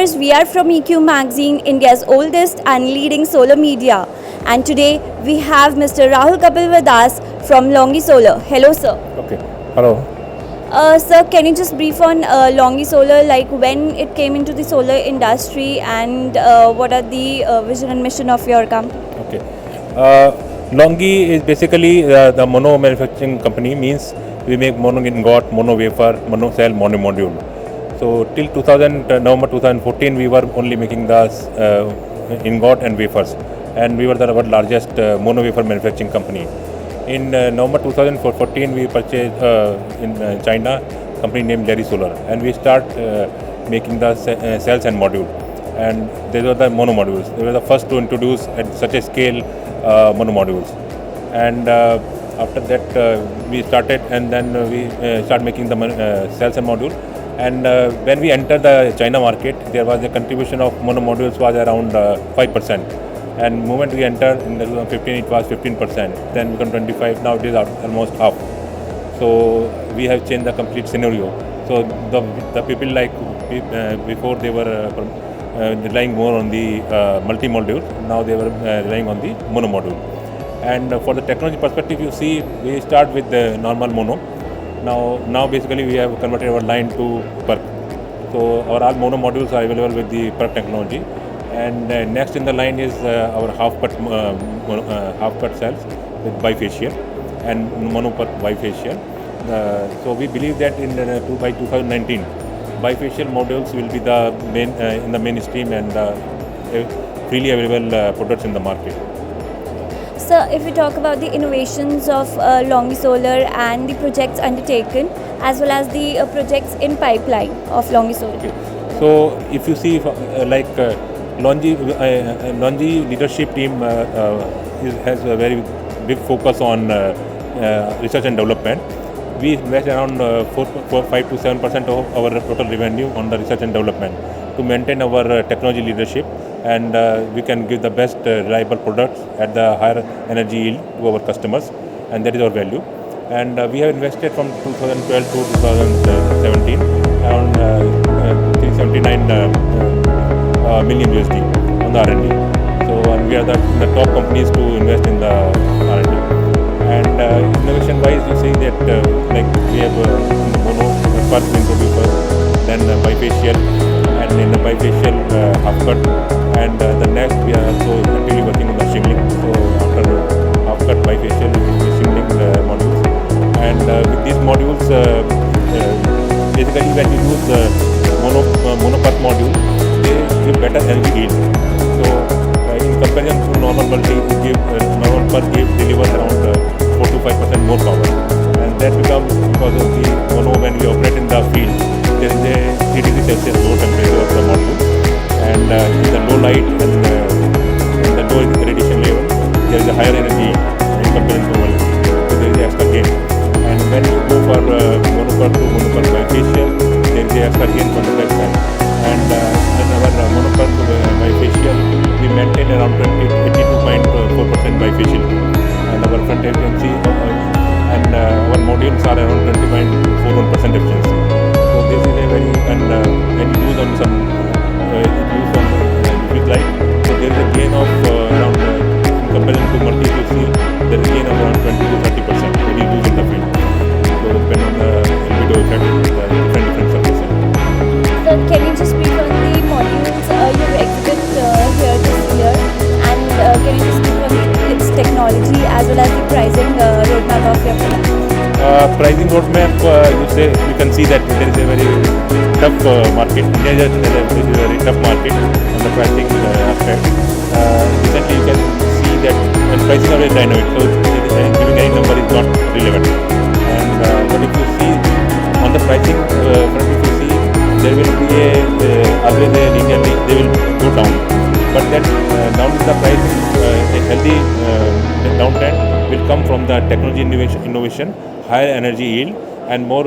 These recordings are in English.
viewers, we are from EQ Magazine, India's oldest and leading solar media. And today we have Mr. Rahul Kapil from LONGI Solar. Hello, sir. Okay. Hello. Sir, can you just brief on LONGI Solar, like when it came into the solar industry and what are the vision and mission of your company? Okay. LONGI is basically the mono manufacturing company. Means we make mono ingot, mono wafer, mono cell, mono module. So till November 2014, we were only making the ingot and wafers, and we were the world's largest mono wafer manufacturing company. In November 2014, we purchased in China company named LONGI Solar, and we start making the cells and module. And these were the mono modules. They were the first to introduce at such a scale mono modules. And after that, we started, and then we start making the cells and module. And when we entered the China market, there was a contribution of mono modules was around 5%. And moment we entered in the 2015, it was 15%. Then become 25. Now it is almost half. So we have changed the complete scenario. So the people like before they were relying more on the multi-module. Now they were relying on the mono module. And for the technology perspective, you see, we start with the normal mono. Now basically we have converted our line to PERC. So our all mono modules are available with the PERC technology. And next in the line is our half-cut cells with bifacial and mono PERC bifacial. So we believe that by 2019, bifacial modules will be the main in the mainstream and freely available products in the market. Sir, if we talk about the innovations of LONGI Solar and the projects undertaken, as well as the projects in pipeline of LONGI Solar. Okay. So if you see LONGI leadership team has a very big focus on research and development. We invest around 5 to 7% of our total revenue on the research and development to maintain our technology leadership, and we can give the best reliable products at the higher energy yield to our customers, and that is our value. And we have invested from 2012 to 2017 around 379 million USD on the R&D. So, and we are the top companies to invest in the R&D. And innovation wise, you see that like we have in the mono first been produced first, then bifacial, and in the bifacial half cut, and the next we are also actively working on the shingling. So after half cut bifacial, we will be shingling modules. And with these modules, basically when you use mono PERC module, they give better energy yield. So in comparison to normal multi, normal PERC delivers around 4 to 5% more power, and that becomes because of the mono. When we operate in the field, there is a 3 degrees Celsius low temperature of the module, and in the low light and in the low radiation level, there is a higher energy in comparison to multi. So there is a extra gain. And when you go for mono PERC to mono PERC bifacial, there is a extra gain from the side. And in our mono PERC bifacial, we maintain around 82.4% bifacial. And our front efficiency and our modules are around 20.41% efficiency. So this is a very, and when you use on some use on liquid light, so there is a gain of around in comparison to multi, you see there is a gain of around 20 to 30% when you use in the field. So depending on the albedo effect, different surfaces. So can you just brief on the modules you exhibit here this year, and can you just brief on its technology as well as the pricing roadmap of your product? Pricing roadmap, you can see that there is a very tough market. India is a very tough market on the pricing aspect. Recently, you can see that pricing are very dynamic, so giving any number is not relevant. And but if you see on the pricing front, if you see there will be always a linearly they will go down. But that down in the pricing, a healthy downtrend will come from the technology innovation, higher energy yield, and more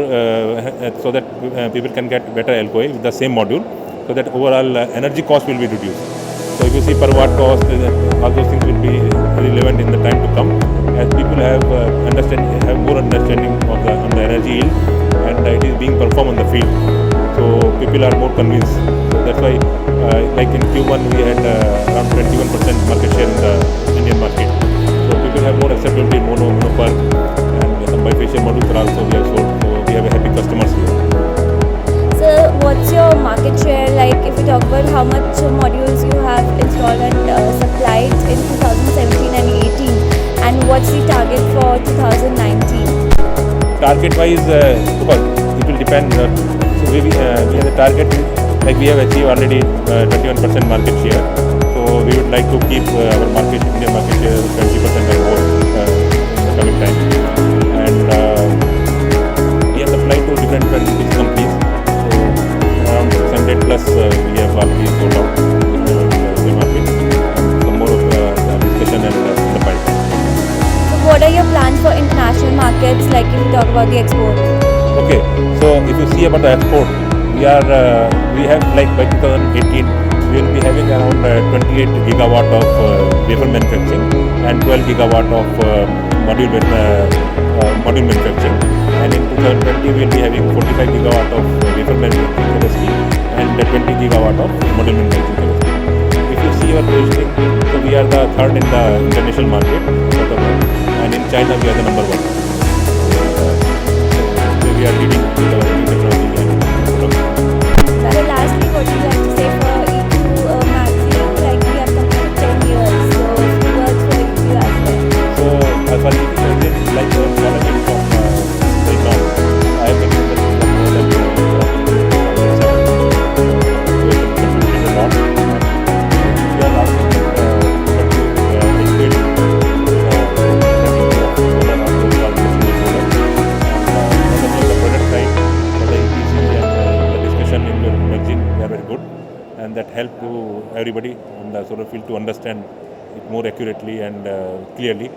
so that people can get better LCOE with the same module, so that overall energy cost will be reduced. So if you see per watt cost, all those things will be relevant in the time to come, as people have more understanding of the energy yield, and it is being performed on the field. So people are more convinced. So that's why like in Q1 we had around 21% market share in the Indian market. So people have more acceptability in mono PERC, and some bifacial modules are also we have sold. So we have a happy customers here. So what's your market share like if you talk about how much modules you have installed and supplied in 2017 and 18, and what's the target for 2019? Target wise, because it will depend. So we have a target, like we have achieved already 21% market share. So we would like to keep our Indian market share 20% or more in the coming time. And we have supplied to different companies. So around 600 plus we have already sold out the market. Some more of the discussion and the pipeline. So what are your plans for international markets like if you talk about the export? Okay, so if you see about the export, we have like by 2018 we will be having around 28 gigawatt of wafer manufacturing and 12 gigawatt of module manufacturing, and in 2020 we will be having 45 gigawatt of wafer manufacturing capacity and 20 gigawatt of module manufacturing capacity. If you see our positioning, so we are the third in the international market for the world, and in China we are the number one. We are leading with our new technology and production. So lastly, what do you have to say for EQ magazine? Like we have completed 10 years, so few words for EQ as well. So as far as EQ magazine, like what I did from very long, I have been in the system more than 7 years. So it has contributed a lot. We are asking to educate and that help to everybody on the solar field to understand it more accurately and clearly.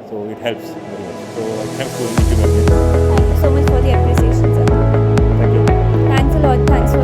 So it helps very much. So thanks to EQ. Thank you so much for the appreciation, sir. Thank you. Thanks a lot. Thanks for